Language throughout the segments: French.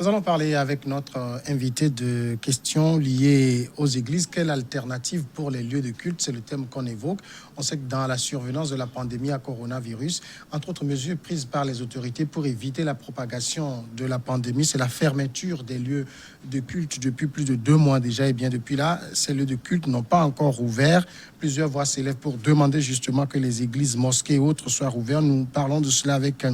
Nous allons parler avec notre invité de questions liées aux églises. Quelle alternative pour les lieux de culte? C'est le thème qu'on évoque. On sait que dans la survenance de la pandémie à coronavirus, entre autres mesures prises par les autorités pour éviter la propagation de la pandémie, c'est la fermeture des lieux de culte depuis plus de 2 mois déjà. Et bien depuis là, ces lieux de culte n'ont pas encore ouvert. Plusieurs voix s'élèvent pour demander justement que les églises, mosquées et autres soient ouvertes. Nous parlons de cela avec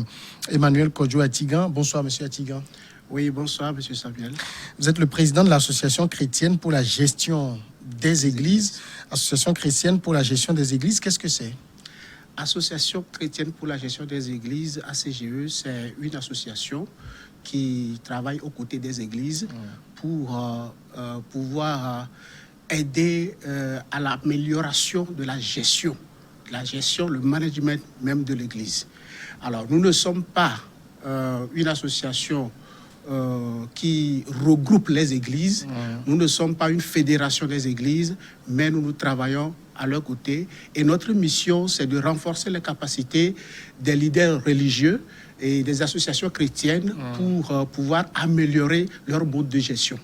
Emmanuel Kodjo Atigan. Bonsoir, monsieur Atigan. Oui, bonsoir, M. Samuel. Vous êtes le président de l'Association chrétienne pour la gestion des églises. Association chrétienne pour la gestion des églises, qu'est-ce que c'est? Association chrétienne pour la gestion des églises, ACGE, c'est une association qui travaille aux côtés des églises pour pouvoir aider à l'amélioration de la gestion, le management même de l'église. Alors, nous ne sommes pas une association qui regroupe les églises. Nous ne sommes pas une fédération des églises, mais nous travaillons à leur côté. Et notre mission, c'est de renforcer les capacités des leaders religieux et des associations chrétiennes pour pouvoir améliorer leur mode de gestion.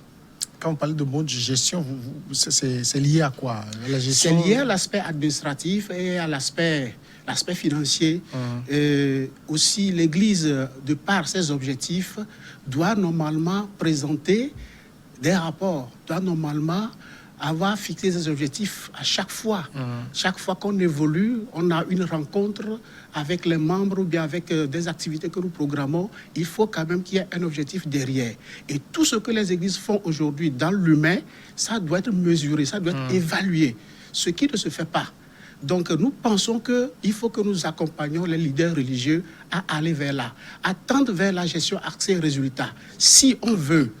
Quand on parle de mode de gestion, c'est lié à quoi? C'est lié à l'aspect administratif et à l'aspect financier. Aussi, l'Église, de par ses objectifs, doit normalement présenter des rapports, doit normalement avoir fixé ses objectifs à chaque fois. Chaque fois qu'on évolue, on a une rencontre avec les membres ou bien avec des activités que nous programmons. Il faut quand même qu'il y ait un objectif derrière. Et tout ce que les églises font aujourd'hui dans l'humain, ça doit être mesuré, ça doit être évalué. Ce qui ne se fait pas. Donc, nous pensons qu'il faut que nous accompagnions les leaders religieux à aller vers là, à tendre vers la gestion accès et résultats. Si on veut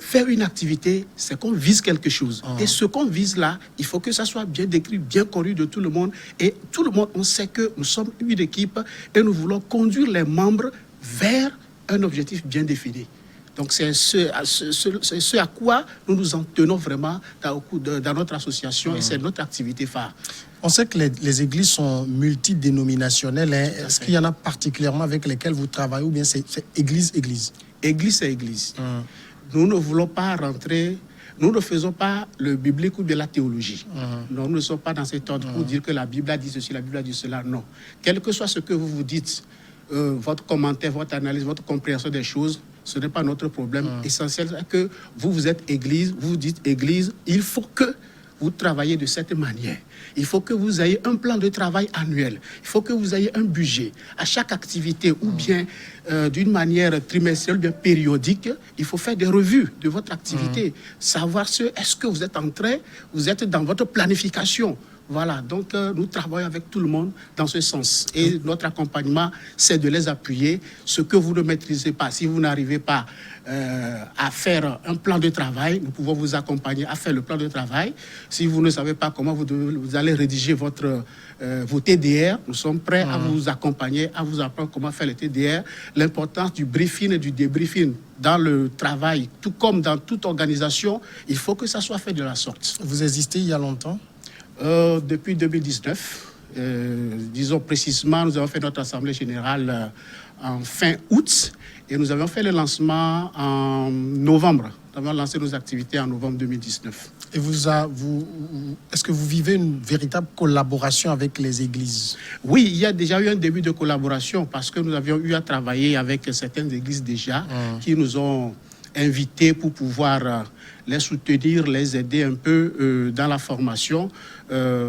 faire une activité, c'est qu'on vise quelque chose. Et ce qu'on vise là, il faut que ça soit bien décrit, bien connu de tout le monde. Et tout le monde, on sait que nous sommes une équipe et nous voulons conduire les membres vers un objectif bien défini. Donc, c'est ce à quoi nous nous en tenons vraiment dans notre association et c'est notre activité phare. On sait que les églises sont multidénominationnelles. Est-ce qu'il y en a particulièrement avec lesquelles vous travaillez ou bien c'est église? Église, c'est église. Nous ne voulons pas rentrer... Nous ne faisons pas le biblique ou bien la théologie. Non, nous ne sommes pas dans cet ordre pour dire que la Bible a dit ceci, la Bible a dit cela. Non. Quel que soit ce que vous vous dites, votre commentaire, votre analyse, votre compréhension des choses, ce n'est pas notre problème. Essentiel, c'est que vous êtes église, vous vous dites église, il faut que vous travaillez de cette manière. Il faut que vous ayez un plan de travail annuel. Il faut que vous ayez un budget. À chaque activité, ou bien d'une manière trimestrielle, ou bien périodique, il faut faire des revues de votre activité. Savoir est-ce que vous êtes en train, vous êtes dans votre planification. Voilà, donc nous travaillons avec tout le monde dans ce sens. Et notre accompagnement, c'est de les appuyer. Ce que vous ne maîtrisez pas, si vous n'arrivez pas à faire un plan de travail, nous pouvons vous accompagner à faire le plan de travail. Si vous ne savez pas comment vous allez rédiger vos TDR, nous sommes prêts à vous accompagner, à vous apprendre comment faire les TDR. L'importance du briefing et du débriefing dans le travail, tout comme dans toute organisation, il faut que ça soit fait de la sorte. Vous existez il y a longtemps? Depuis 2019, disons précisément, nous avons fait notre assemblée générale en fin août et nous avons fait le lancement en novembre. Nous avons lancé nos activités en novembre 2019. Et est-ce que vous vivez une véritable collaboration avec les églises? Oui, il y a déjà eu un début de collaboration parce que nous avions eu à travailler avec certaines églises déjà qui nous ont invités pour pouvoir les soutenir, les aider un peu dans la formation.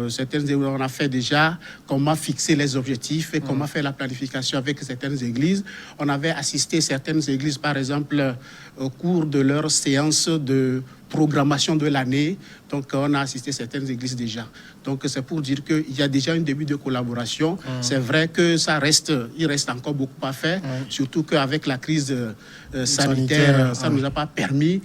Certaines, on a fait déjà comment fixer les objectifs et comment faire la planification avec certaines églises. On avait assisté certaines églises, par exemple, au cours de leur séance de programmation de l'année. Donc, on a assisté certaines églises déjà. Donc, c'est pour dire qu'il y a déjà un début de collaboration. C'est vrai que il reste encore beaucoup à faire, surtout qu'avec la crise sanitaire, ça ne nous a pas permis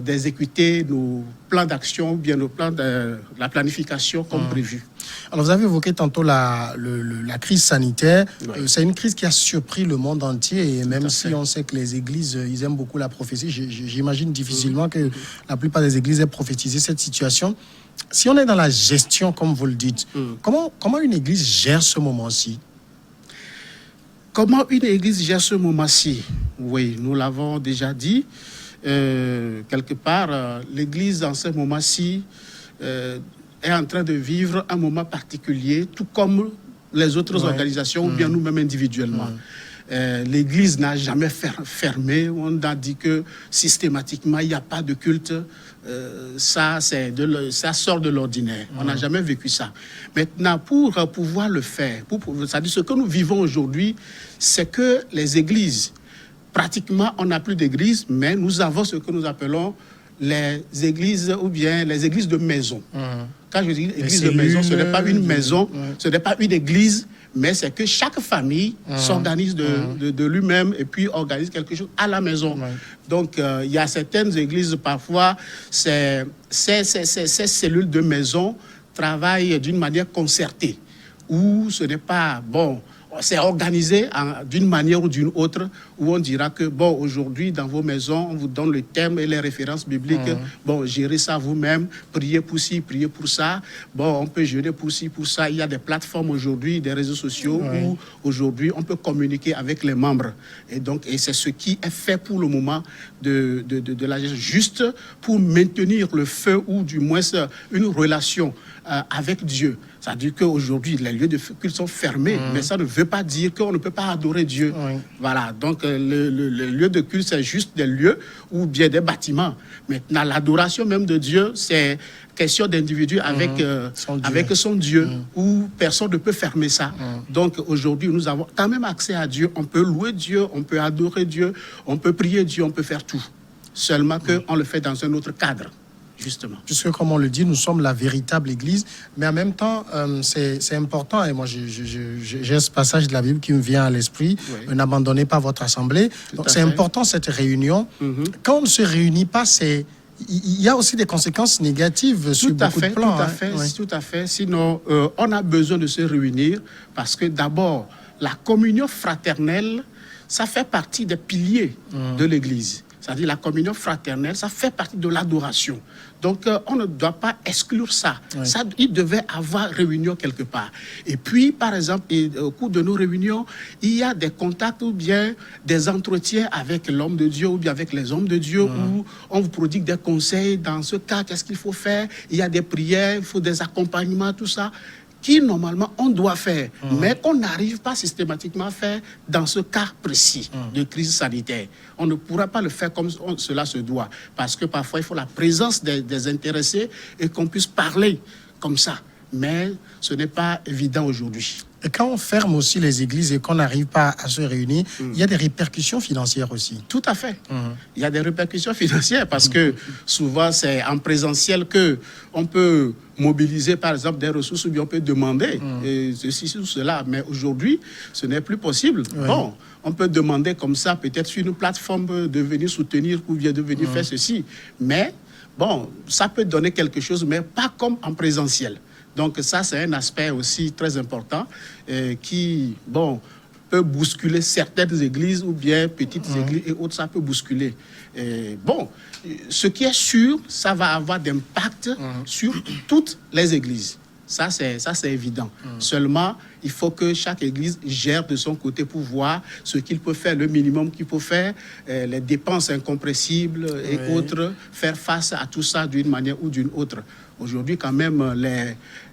d'exécuter nos plans d'action ou bien nos plans de la planification comme prévu. Alors, vous avez évoqué tantôt la crise sanitaire. C'est une crise qui a surpris le monde entier. Et même si on sait que les églises, ils aiment beaucoup la prophétie, j'imagine difficilement que la plupart des églises aient prophétisé cette situation. Si on est dans la gestion, comme vous le dites, comment une église gère ce moment-ci? Comment une église gère ce moment-ci? Oui, nous l'avons déjà dit. Quelque part, l'Église, en ce moment-ci, est en train de vivre un moment particulier, tout comme les autres organisations ou bien nous-mêmes individuellement. L'Église n'a jamais fermé. On a dit que systématiquement, il n'y a pas de culte. Ça sort de l'ordinaire. On n'a jamais vécu ça. Maintenant, pour pouvoir le faire, c'est-à-dire ce que nous vivons aujourd'hui, c'est que les églises, pratiquement, on n'a plus d'églises, mais nous avons ce que nous appelons les églises ou bien les églises de maison. Quand je dis église de maison, ce n'est pas une maison, ce n'est pas une église, mais c'est que chaque famille s'organise de lui-même et puis organise quelque chose à la maison. Donc, il y a certaines églises, parfois, ces cellules de maison travaillent d'une manière concertée, où ce n'est pas, bon, c'est organisé d'une manière ou d'une autre, où on dira que, bon, aujourd'hui, dans vos maisons, on vous donne le thème et les références bibliques. Bon, gérez ça vous-même, priez pour ci, priez pour ça. Bon, on peut jeûner pour ci, pour ça. Il y a des plateformes aujourd'hui, des réseaux sociaux, où aujourd'hui, on peut communiquer avec les membres. Et donc, c'est ce qui est fait pour le moment de la gestion, juste pour maintenir le feu ou du moins une relation avec Dieu. C'est-à-dire qu'aujourd'hui, les lieux de culte sont fermés, mais ça ne veut pas dire qu'on ne peut pas adorer Dieu. Voilà, donc le lieu de culte, c'est juste des lieux ou bien des bâtiments. Maintenant, l'adoration même de Dieu, c'est question d'individu avec son Dieu, où personne ne peut fermer ça. Donc aujourd'hui, nous avons quand même accès à Dieu. On peut louer Dieu, on peut adorer Dieu, on peut prier Dieu, on peut faire tout. Seulement qu'on le fait dans un autre cadre. Justement. Puisque, comme on le dit, nous sommes la véritable Église, mais en même temps, c'est important, et moi j'ai ce passage de la Bible qui me vient à l'esprit, n'abandonnez pas votre assemblée. Donc c'est important cette réunion. Quand on ne se réunit pas, il y a aussi des conséquences négatives sur beaucoup de plans. Tout à fait. Sinon, on a besoin de se réunir parce que d'abord, la communion fraternelle, ça fait partie des piliers de l'Église. C'est-à-dire la communion fraternelle, ça fait partie de l'adoration. Donc, on ne doit pas exclure ça. Il devait avoir réunion quelque part. Et puis, par exemple, au cours de nos réunions, il y a des contacts ou bien des entretiens avec l'homme de Dieu ou bien avec les hommes de Dieu où on vous prodigue des conseils. Dans ce cas, qu'est-ce qu'il faut faire? Il y a des prières, il faut des accompagnements, tout ça, qui normalement on doit faire, mais qu'on n'arrive pas systématiquement à faire dans ce cas précis de crise sanitaire. On ne pourra pas le faire comme cela se doit, parce que parfois il faut la présence des intéressés et qu'on puisse parler comme ça. Mais ce n'est pas évident aujourd'hui. Et quand on ferme aussi les églises et qu'on n'arrive pas à se réunir, il y a des répercussions financières aussi. Tout à fait. Il y a des répercussions financières parce que souvent c'est en présentiel qu'on peut mobiliser par exemple des ressources ou bien on peut demander ceci ou cela. Mais aujourd'hui, ce n'est plus possible. Bon, on peut demander comme ça peut-être sur une plateforme de venir soutenir ou bien de venir faire ceci. Mais bon, ça peut donner quelque chose, mais pas comme en présentiel. Donc ça, c'est un aspect aussi très important qui, bon, peut bousculer certaines églises ou bien petites églises et autres, ça peut bousculer. Bon, ce qui est sûr, ça va avoir d'impact sur toutes les églises. Ça, c'est évident. Seulement, il faut que chaque église gère de son côté pour voir ce qu'il peut faire, le minimum qu'il peut faire, les dépenses incompressibles et autres, faire face à tout ça d'une manière ou d'une autre. Aujourd'hui, quand même,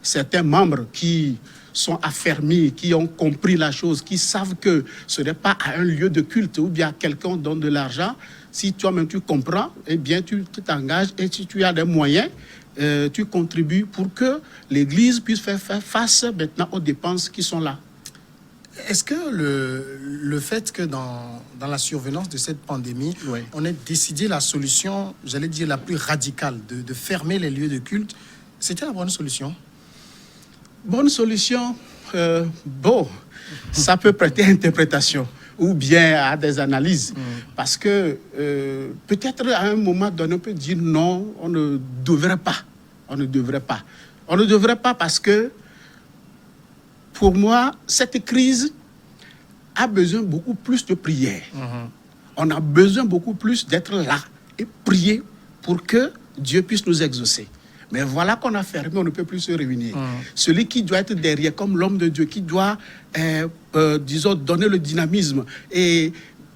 certains membres qui sont affermis, qui ont compris la chose, qui savent que ce n'est pas à un lieu de culte ou bien à quelqu'un donne de l'argent. Si toi-même tu comprends, eh bien tu t'engages et si tu as des moyens, tu contribues pour que l'Église puisse faire face maintenant aux dépenses qui sont là. Est-ce que le fait que dans la survenance de cette pandémie, on ait décidé la solution, j'allais dire la plus radicale, de fermer les lieux de culte, c'était la bonne solution? Bonne solution, bon, ça peut prêter à interprétation ou bien à des analyses. Parce que peut-être à un moment donné, on peut dire non, on ne devrait pas. On ne devrait pas. On ne devrait pas parce que, pour moi, cette crise a besoin beaucoup plus de prière. On a besoin beaucoup plus d'être là et prier pour que Dieu puisse nous exaucer. Mais voilà qu'on a fermé, on ne peut plus se réunir. Celui qui doit être derrière, comme l'homme de Dieu, qui doit, disons, donner le dynamisme et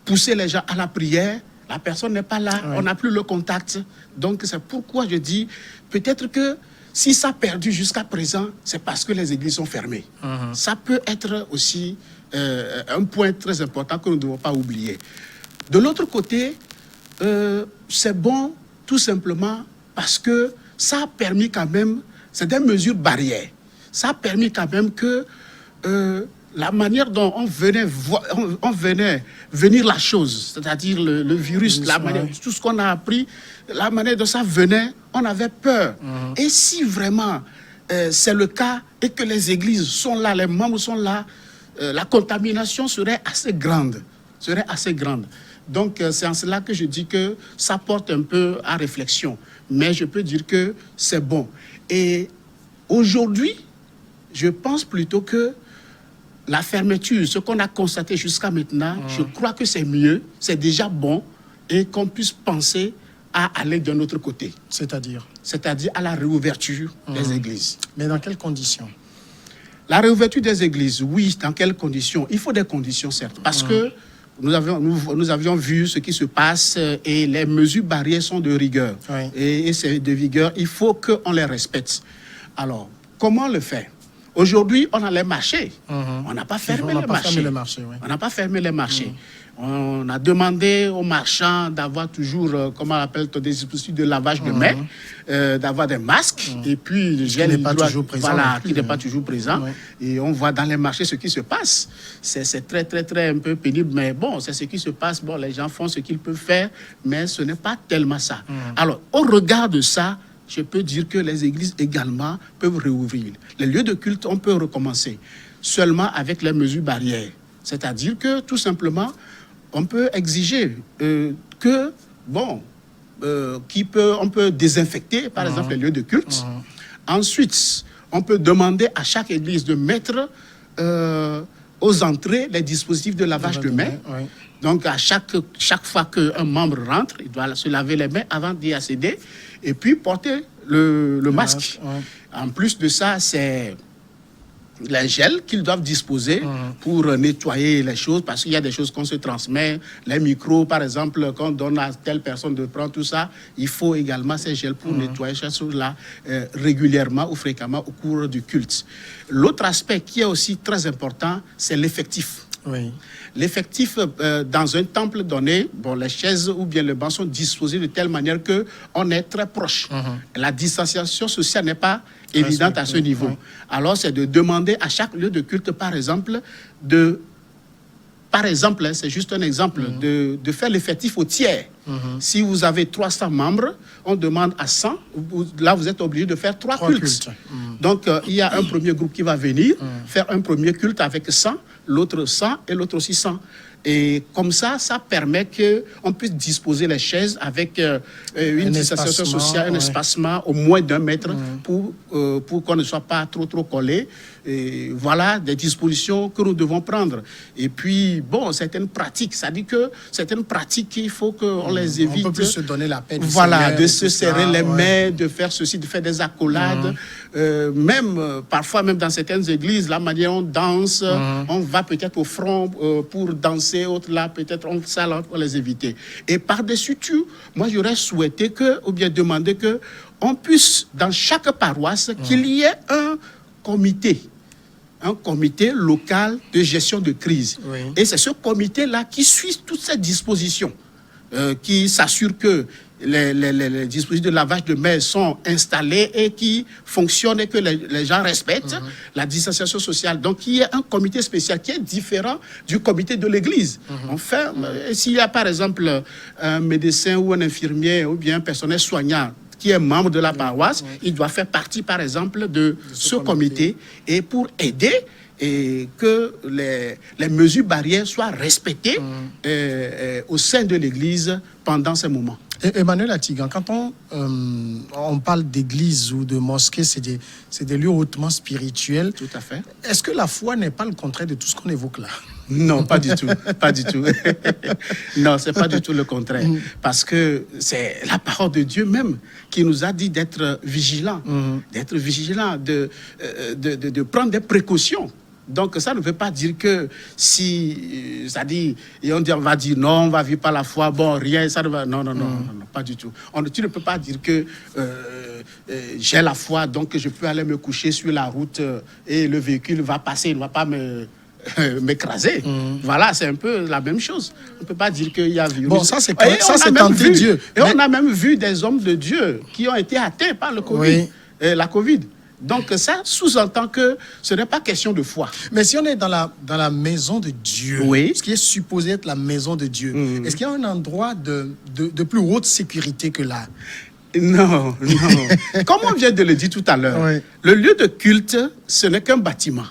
pousser les gens à la prière, la personne n'est pas là, on n'a plus le contact. Donc c'est pourquoi je dis, peut-être que si ça a perdu jusqu'à présent, c'est parce que les églises sont fermées. Ça peut être aussi un point très important que nous ne devons pas oublier. De l'autre côté, c'est bon tout simplement parce que ça a permis quand même, c'est des mesures barrières. Ça a permis quand même que la manière dont on venait venir la chose, c'est-à-dire le virus, la manière, tout ce qu'on a appris, la manière dont ça venait, on avait peur. Et si vraiment c'est le cas et que les églises sont là, les membres sont là, la contamination serait assez grande. Donc c'est en cela que je dis que ça porte un peu à réflexion. Mais je peux dire que c'est bon. Et aujourd'hui, je pense plutôt que la fermeture, ce qu'on a constaté jusqu'à maintenant, je crois que c'est mieux, c'est déjà bon, et qu'on puisse penser à aller d'un autre côté. C'est-à-dire à la réouverture des églises. Mais dans quelles conditions? La réouverture des églises, oui, dans quelles conditions? Il faut des conditions, certes, parce que nous avions vu ce qui se passe et les mesures barrières sont de rigueur. Et c'est de vigueur, il faut qu'on les respecte. Alors, comment le faire? Aujourd'hui, on a les marchés. On n'a pas fermé les marchés. On n'a pas fermé les marchés. On a demandé aux marchands d'avoir toujours, comment on appelle, des dispositifs de lavage de mains, d'avoir des masques, et puis le gel, qui n'est pas toujours présent. Voilà, qui n'est pas toujours présent. Et on voit dans les marchés ce qui se passe. C'est très, très, très un peu pénible, mais bon, c'est ce qui se passe. Bon, les gens font ce qu'ils peuvent faire, mais ce n'est pas tellement ça. Alors, au regard de ça, je peux dire que les églises également peuvent réouvrir. Les lieux de culte, on peut recommencer seulement avec les mesures barrières. C'est-à-dire que, tout simplement, on peut exiger que, bon, on peut désinfecter, par exemple, les lieux de culte. Ensuite, on peut demander à chaque église de mettre aux entrées les dispositifs de lavage de mains. Donc, à chaque fois qu'un membre rentre, il doit se laver les mains avant d'y accéder et puis porter le masque. En plus de ça, c'est les gels qu'ils doivent disposer pour nettoyer les choses, parce qu'il y a des choses qu'on se transmet, les micros, par exemple, quand on donne à telle personne de prendre tout ça, il faut également ces gels pour nettoyer ces choses-là régulièrement ou fréquemment au cours du culte. L'autre aspect qui est aussi très important, c'est l'effectif. L'effectif dans un temple donné, bon, les chaises ou bien les bancs sont disposés de telle manière qu'on est très proche. La distanciation sociale n'est pas évidente à ce niveau. Alors, c'est de demander à chaque lieu de culte, par exemple, c'est juste un exemple, de faire l'effectif au tiers. Si vous avez 300 membres, on demande à 100. Là, vous êtes obligé de faire 3 cultes. Donc, il y a un premier groupe qui va venir faire un premier culte avec 100, l'autre 100 et l'autre aussi 100. Et comme ça, ça permet qu'on puisse disposer les chaises avec une distanciation sociale, un espacement au moins d'1 mètre pour qu'on ne soit pas trop collé. Et voilà des dispositions que nous devons prendre. Et puis, bon, certaines pratiques, ça dit que certaines pratiques, il faut qu'on les évite. On peut plus se donner la peine. Voilà, de se serrer les mains, de faire ceci, de faire des accolades. Parfois, même dans certaines églises, la manière dont on danse, on va peut-être au front pour danser, autre là, peut-être on va les éviter. Et par-dessus tout, moi, j'aurais souhaité ou bien demandé qu'on puisse, dans chaque paroisse, qu'il y ait un comité local de gestion de crise. Et c'est ce comité-là qui suit toutes ces dispositions, qui s'assure que les dispositifs de lavage de mains sont installés et qui fonctionnent et que les gens respectent la distanciation sociale. Donc, il y a un comité spécial qui est différent du comité de l'église. Enfin, s'il y a par exemple un médecin ou un infirmier ou bien un personnel soignant qui est membre de la paroisse, il doit faire partie, par exemple, de ce comité et pour aider et que les mesures barrières soient respectées au sein de l'Église pendant ces moments. Emmanuel Atigan, quand on parle d'église ou de mosquée, c'est des lieux hautement spirituels. Tout à fait. Est-ce que la foi n'est pas le contraire de tout ce qu'on évoque là? Non, pas du tout. Pas du tout. Non, c'est pas du tout le contraire. Parce que c'est la parole de Dieu même qui nous a dit d'être vigilants. D'être vigilants, de prendre des précautions. Donc, ça ne veut pas dire que si, c'est-à-dire, et on va dire non, on va vivre par la foi, bon, rien, ça ne va, non, pas du tout. Tu ne peux pas dire que j'ai la foi, donc je peux aller me coucher sur la route et le véhicule va passer, il ne va pas m'écraser. Voilà, c'est un peu la même chose. On ne peut pas dire qu'il y a virus. Bon, ça c'est tenter Dieu. Et on a même vu des hommes de Dieu qui ont été atteints par le Covid, la Covid. Donc ça sous-entend que ce n'est pas question de foi. Mais si on est dans la maison de Dieu, ce qui est supposé être la maison de Dieu, est-ce qu'il y a un endroit de plus haute sécurité que là? Non. Comme on vient de le dire tout à l'heure, le lieu de culte, ce n'est qu'un bâtiment.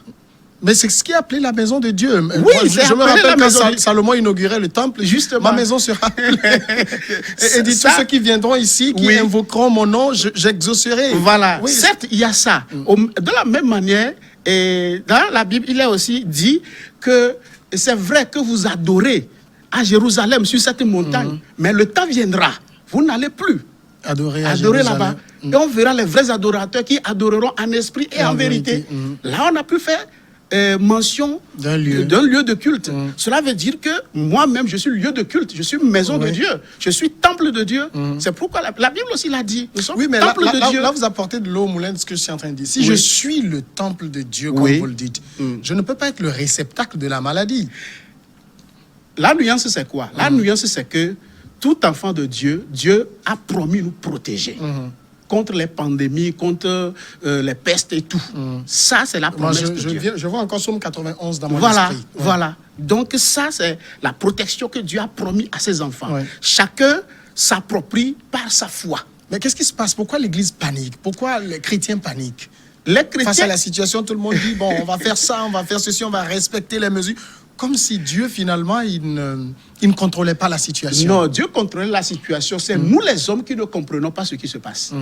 Mais c'est ce qui est appelé la maison de Dieu. Oui, je me rappelle quand Salomon inaugurait le temple, justement. Ma maison sera... et dit, tous ceux qui viendront ici, qui invoqueront mon nom, j'exaucerai. Voilà, certes, il y a ça. De la même manière, et dans la Bible, il est aussi dit que c'est vrai que vous adorez à Jérusalem, sur cette montagne, mais le temps viendra, vous n'allez plus adorer là-bas. Et on verra les vrais adorateurs qui adoreront en esprit et en vérité. Là, on a pu faire mention d'un lieu de culte. Cela veut dire que moi-même, je suis lieu de culte, je suis maison de Dieu, je suis temple de Dieu. C'est pourquoi la Bible aussi l'a dit. Nous sommes temple de Dieu. Là, vous apportez de l'eau au moulin de ce que je suis en train de dire. Si je suis le temple de Dieu, comme vous le dites, je ne peux pas être le réceptacle de la maladie. La nuance, c'est quoi? La nuance, c'est que tout enfant de Dieu, Dieu a promis nous protéger. Contre les pandémies, contre les pestes et tout. Ça, c'est la promesse de Dieu. Je vois encore Psaume 91 dans mon esprit. Voilà. Donc ça, c'est la protection que Dieu a promis à ses enfants. Chacun s'approprie par sa foi. Mais qu'est-ce qui se passe? Pourquoi l'Église panique? Pourquoi les chrétiens paniquent? Les chrétiens... Face à la situation, tout le monde dit, bon, on va faire ça, on va faire ceci, on va respecter les mesures. Comme si Dieu, finalement, il ne contrôlait pas la situation. Non, Dieu contrôlait la situation. C'est nous, les hommes, qui ne comprenons pas ce qui se passe.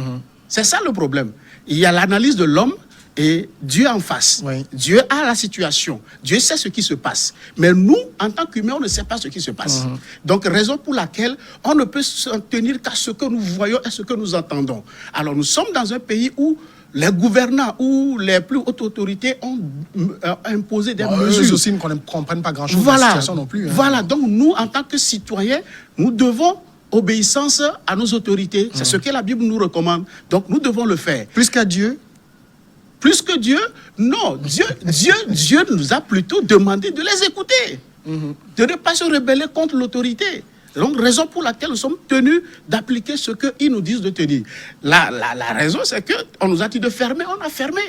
C'est ça le problème. Il y a l'analyse de l'homme et Dieu en face. Dieu a la situation. Dieu sait ce qui se passe. Mais nous, en tant qu'humains, on ne sait pas ce qui se passe. Donc, raison pour laquelle on ne peut s'en tenir qu'à ce que nous voyons et ce que nous entendons. Alors, nous sommes dans un pays où les gouvernants ou les plus hautes autorités ont imposé des mesures. Eux aussi ne comprennent pas grand-chose de la situation non plus. Voilà, donc nous, en tant que citoyens, nous devons obéissance à nos autorités. C'est ce que la Bible nous recommande. Donc nous devons le faire. Plus qu'à Dieu? Plus que Dieu? Non, Dieu nous a plutôt demandé de les écouter, de ne pas se rebeller contre l'autorité. Donc, raison pour laquelle nous sommes tenus d'appliquer ce qu'ils nous disent de tenir. La raison, c'est qu'on nous a dit de fermer, on a fermé.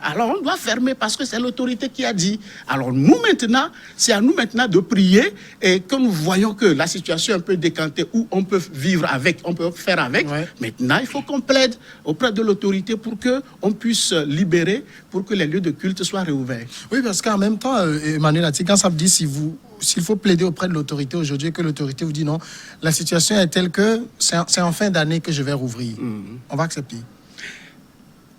Alors, on doit fermer parce que c'est l'autorité qui a dit. Alors, nous maintenant, c'est à nous maintenant de prier et que nous voyons que la situation est un peu décantée, où on peut vivre avec, on peut faire avec. Maintenant, il faut qu'on plaide auprès de l'autorité pour qu'on puisse libérer, pour que les lieux de culte soient réouverts. Oui, parce qu'en même temps, Emmanuel Atikan, ça me dit s'il faut plaider auprès de l'autorité aujourd'hui et que l'autorité vous dit non, la situation est telle que c'est en fin d'année que je vais rouvrir. On va accepter.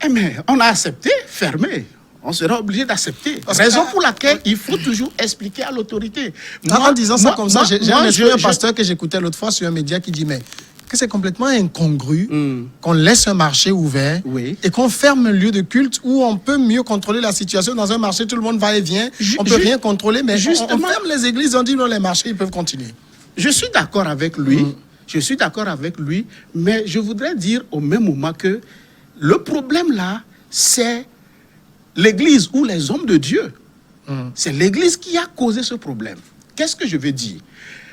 Eh bien, on a accepté, fermé. On sera obligé d'accepter. Raison pour laquelle il faut toujours expliquer à l'autorité. En disant ça comme ça, j'ai un pasteur que j'écoutais l'autre fois sur un média qui dit, mais que c'est complètement incongru qu'on laisse un marché ouvert et qu'on ferme un lieu de culte où on peut mieux contrôler la situation. Dans un marché, tout le monde va et vient, on ne peut rien contrôler, mais on ferme les églises, on dit non, les marchés, ils peuvent continuer. Je suis d'accord avec lui, mais je voudrais dire au même moment que le problème là, c'est l'église ou les hommes de Dieu. C'est l'église qui a causé ce problème. Qu'est-ce que je veux dire?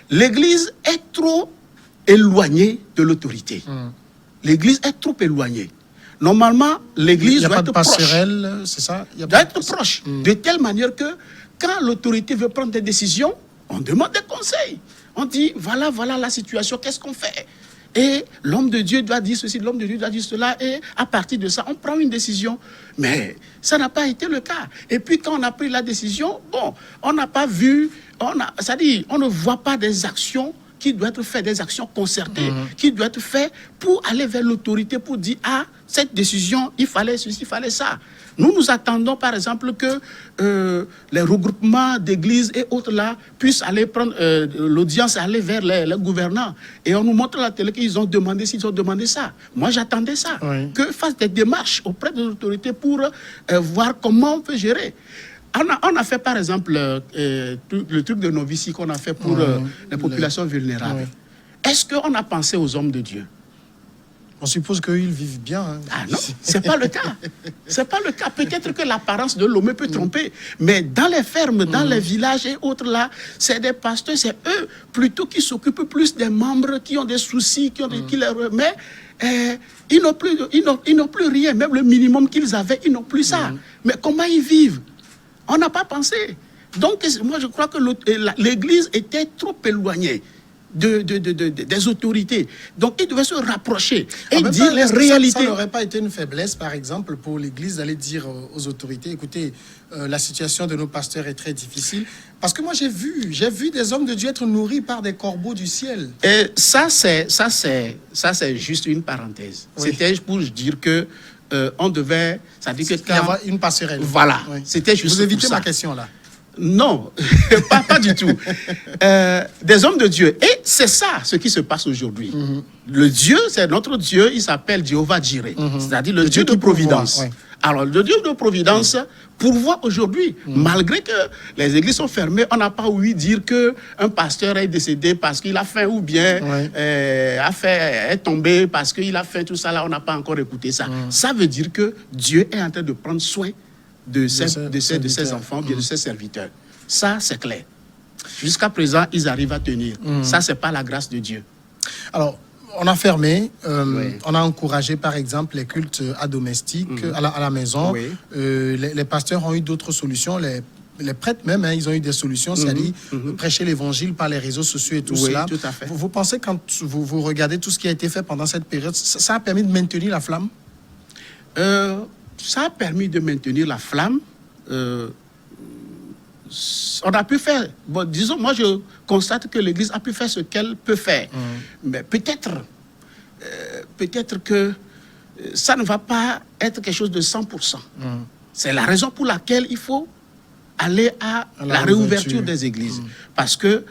L'église est trop éloignée de l'autorité. L'église est trop éloignée. Normalement, l'église doit être proche. C'est ça? Doit être proche. De telle manière que quand l'autorité veut prendre des décisions, on demande des conseils. On dit, voilà la situation, qu'est-ce qu'on fait? Et l'homme de Dieu doit dire ceci, l'homme de Dieu doit dire cela, et à partir de ça, on prend une décision. Mais ça n'a pas été le cas. Et puis quand on a pris la décision, bon, on n'a pas vu, c'est-à-dire, on ne voit pas des actions qui doivent être faites, des actions concertées, qui doivent être faites pour aller vers l'autorité, pour dire, ah, cette décision, il fallait ceci, il fallait ça. Nous attendons, par exemple, que les regroupements d'églises et autres là puissent aller prendre l'audience, aller vers les gouvernants. Et on nous montre à la télé qu'ils ont demandé ci, ils ont demandé ça. Moi, j'attendais ça. Que fassent des démarches auprès de l'autorité pour voir comment on peut gérer. On a fait, par exemple, le truc de novicie qu'on a fait pour les populations vulnérables. Est-ce qu'on a pensé aux hommes de Dieu? On suppose qu'ils vivent bien. Hein. Ah non, c'est pas le cas. C'est pas le cas. Peut-être que l'apparence de l'homme peut tromper, mais dans les fermes, dans les villages et autres là, c'est des pasteurs, c'est eux plutôt qui s'occupent plus des membres qui ont des soucis, mais ils n'ont plus rien, même le minimum qu'ils avaient, ils n'ont plus ça. Mais comment ils vivent? On n'a pas pensé. Donc moi je crois que l'Église était trop éloignée des autorités. Donc, ils devaient se rapprocher et dire les réalités. Ça n'aurait pas été une faiblesse, par exemple, pour l'Église d'aller dire aux autorités, écoutez, la situation de nos pasteurs est très difficile. Parce que moi, j'ai vu des hommes de Dieu être nourris par des corbeaux du ciel. Et ça, c'est juste une parenthèse. Oui. C'était pour dire que on devait... Ça dit que y avoir une passerelle. Voilà. Oui. C'était juste Vous évitez pour ça. ma question, là. Non, pas du tout. Des hommes de Dieu. Et c'est ça ce qui se passe aujourd'hui. Le Dieu, c'est notre Dieu, il s'appelle Jéhovah Jireh, c'est-à-dire le Dieu de providence. Oui. Alors, le Dieu de providence pourvoit aujourd'hui, malgré que les églises sont fermées, on n'a pas ouï dire qu'un pasteur est décédé parce qu'il a faim ou bien est tombé parce qu'il a faim, tout ça là, on n'a pas encore écouté ça. Ça veut dire que Dieu est en train de prendre soin de ses enfants, bien de ses serviteurs. Ça, c'est clair. Jusqu'à présent, ils arrivent à tenir. Ça, c'est pas la grâce de Dieu. Alors, on a fermé, on a encouragé, par exemple, les cultes adomestiques à la maison. Les pasteurs ont eu d'autres solutions. Les prêtres même, ils ont eu des solutions, c'est-à-dire prêcher l'évangile par les réseaux sociaux et tout cela. Tout à fait. Vous pensez, quand vous regardez tout ce qui a été fait pendant cette période, ça a permis de maintenir la flamme? Ça a permis de maintenir la flamme. On a pu faire, bon, disons, moi je constate que l'Église a pu faire ce qu'elle peut faire. Mais peut-être que ça ne va pas être quelque chose de 100%. C'est la raison pour laquelle il faut aller à la réouverture des églises. Parce que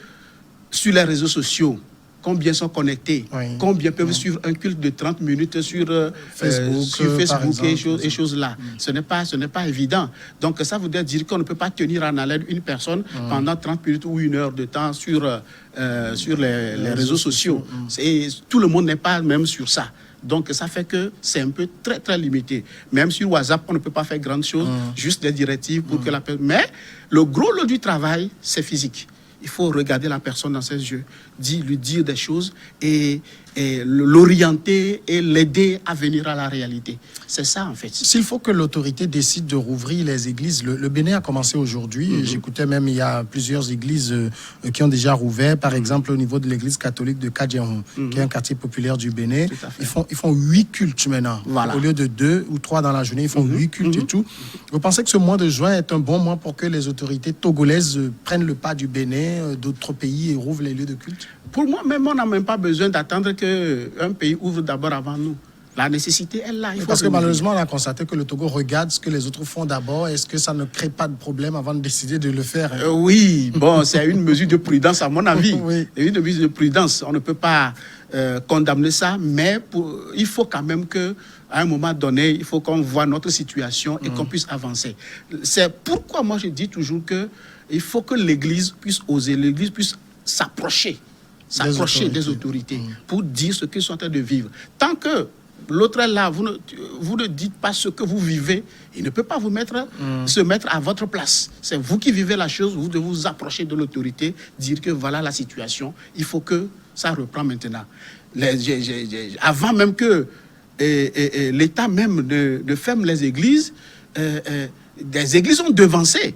sur les réseaux sociaux, combien sont connectés, combien peuvent suivre un culte de 30 minutes sur Facebook et choses là. Ce n'est pas évident. Donc ça voudrait dire qu'on ne peut pas tenir en haleine une personne pendant 30 minutes ou 1 heure de temps sur les réseaux sociaux. Tout le monde n'est pas même sur ça. Donc ça fait que c'est un peu très très limité. Même sur WhatsApp, on ne peut pas faire grande chose, juste des directives pour que la personne... Mais le gros lot du travail, c'est physique. Il faut regarder la personne dans ses yeux, lui dire des choses et l'orienter et l'aider à venir à la réalité. C'est ça, en fait. S'il faut que l'autorité décide de rouvrir les églises, le Bénin a commencé aujourd'hui. J'écoutais même, il y a plusieurs églises qui ont déjà rouvert. Par exemple, au niveau de l'église catholique de Kadjerou, qui est un quartier populaire du Bénin. Ils font 8 cultes maintenant. Voilà. Au lieu de 2 ou 3 dans la journée, ils font 8 cultes et tout. Vous pensez que ce mois de juin est un bon mois pour que les autorités togolaises prennent le pas du Bénin, d'autres pays et rouvrent les lieux de culte? Pour moi, même, on n'a même pas besoin d'attendre qu'un pays ouvre d'abord avant nous. La nécessité est là. Parce que malheureusement, on a constaté que le Togo regarde ce que les autres font d'abord. Est-ce que ça ne crée pas de problème avant de décider de le faire? Oui, bon, c'est une mesure de prudence à mon avis. Une mesure de prudence. On ne peut pas condamner ça, mais il faut quand même qu'à un moment donné, il faut qu'on voit notre situation et qu'on puisse avancer. C'est pourquoi moi je dis toujours qu'il faut que l'Église puisse oser, l'Église puisse s'approcher des autorités pour dire ce qu'ils sont en train de vivre. Tant que l'autre est là, vous ne dites pas ce que vous vivez, il ne peut pas se mettre à votre place. C'est vous qui vivez la chose, vous devez vous approcher de l'autorité, dire que voilà la situation, il faut que ça reprend maintenant. Avant même que l'État même ne ferme les églises, des églises ont devancé.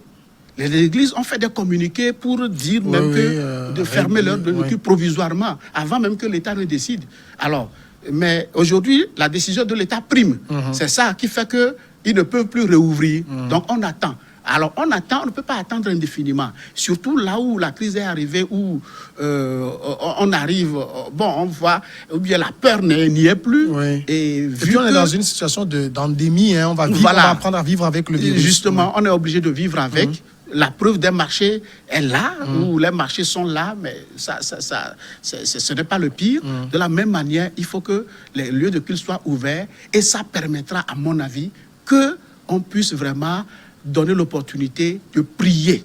Les églises ont fait des communiqués pour dire de fermer leur culte provisoirement, avant même que l'État ne décide. Alors, mais aujourd'hui, la décision de l'État prime. C'est ça qui fait qu'ils ne peuvent plus réouvrir. Donc, on attend. Alors, on ne peut pas attendre indéfiniment. Surtout là où la crise est arrivée, où on arrive, on voit, ou bien la peur n'y est plus. Et puis, on est dans une situation d'endémie, on va apprendre à vivre avec le virus. Justement, on est obligé de vivre avec. La preuve des marchés est là, où les marchés sont là, mais ce n'est pas le pire. De la même manière, il faut que les lieux de culte soient ouverts et ça permettra, à mon avis, qu'on puisse vraiment donner l'opportunité de prier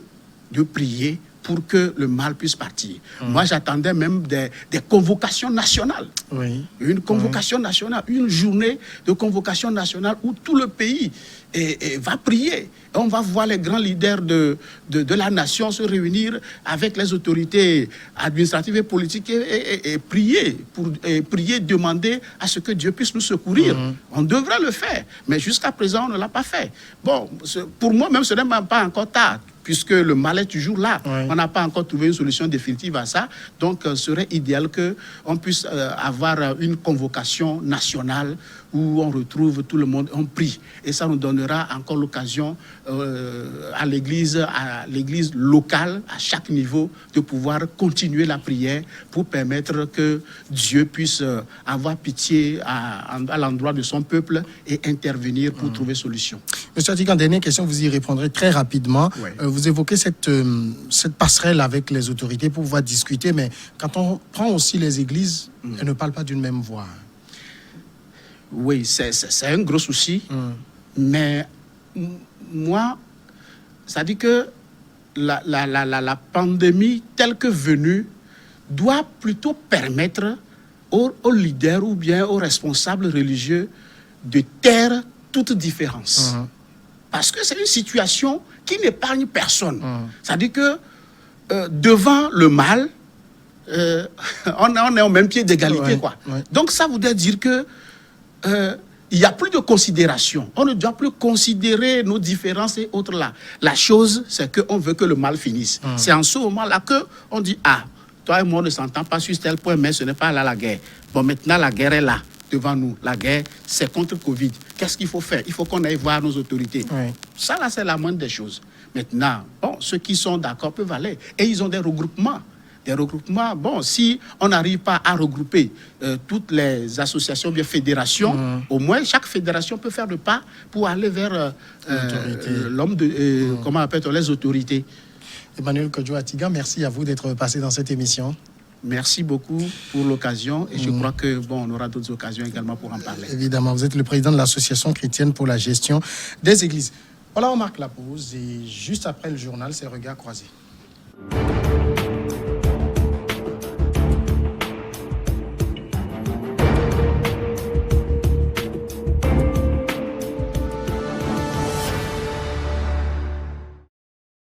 pour que le mal puisse partir. Moi, j'attendais même des convocations nationales. Oui. Une convocation nationale, une journée de convocation nationale où tout le pays va prier. On va voir les grands leaders de la nation se réunir avec les autorités administratives et politiques et prier, demander à ce que Dieu puisse nous secourir. On devrait le faire, mais jusqu'à présent, on ne l'a pas fait. Bon, pour moi, même ce n'est même pas encore tard, puisque le mal est toujours là. Oui. On n'a pas encore trouvé une solution définitive à ça. Donc, il serait idéal qu'on puisse avoir une convocation nationale où on retrouve tout le monde, on prie. Et ça nous donnera encore l'occasion à l'église locale, à chaque niveau, de pouvoir continuer la prière pour permettre que Dieu puisse avoir pitié à l'endroit de son peuple et intervenir pour trouver solution. Monsieur Atigan, dernière question, vous y répondrez très rapidement. Oui. Vous évoquez cette passerelle avec les autorités pour pouvoir discuter, mais quand on prend aussi les églises, elles ne parlent pas d'une même voix. Oui, c'est un gros souci, mais moi, ça dit que la pandémie telle que venue doit plutôt permettre aux leaders ou bien aux responsables religieux de taire toute différence. Parce que c'est une situation qui n'épargne personne. C'est-à-dire que devant le mal, on est au même pied d'égalité, quoi. Ouais. Donc ça voudrait dire que il n'y a plus de considération. On ne doit plus considérer nos différences et autres là. La chose, c'est qu'on veut que le mal finisse. C'est en ce moment-là qu'on dit, ah, toi et moi, on ne s'entend pas sur tel point, mais ce n'est pas là la guerre. Bon, maintenant, la guerre est là, devant nous. La guerre, c'est contre Covid. Qu'est-ce qu'il faut faire? Il faut qu'on aille voir nos autorités. Oui. Ça, là, c'est la moindre des choses. Maintenant, bon, ceux qui sont d'accord peuvent aller. Et ils ont des regroupements. Bon, si on n'arrive pas à regrouper toutes les associations, bien fédérations, au moins chaque fédération peut faire le pas pour aller vers comment appelle-t-on, les autorités. Emmanuel Kodjo Atigan, merci à vous d'être passé dans cette émission. Merci beaucoup pour l'occasion et je crois que on aura d'autres occasions également pour en parler. Évidemment, vous êtes le président de l'Association chrétienne pour la gestion des églises. Voilà, on marque la pause et juste après le journal, c'est Regards croisés.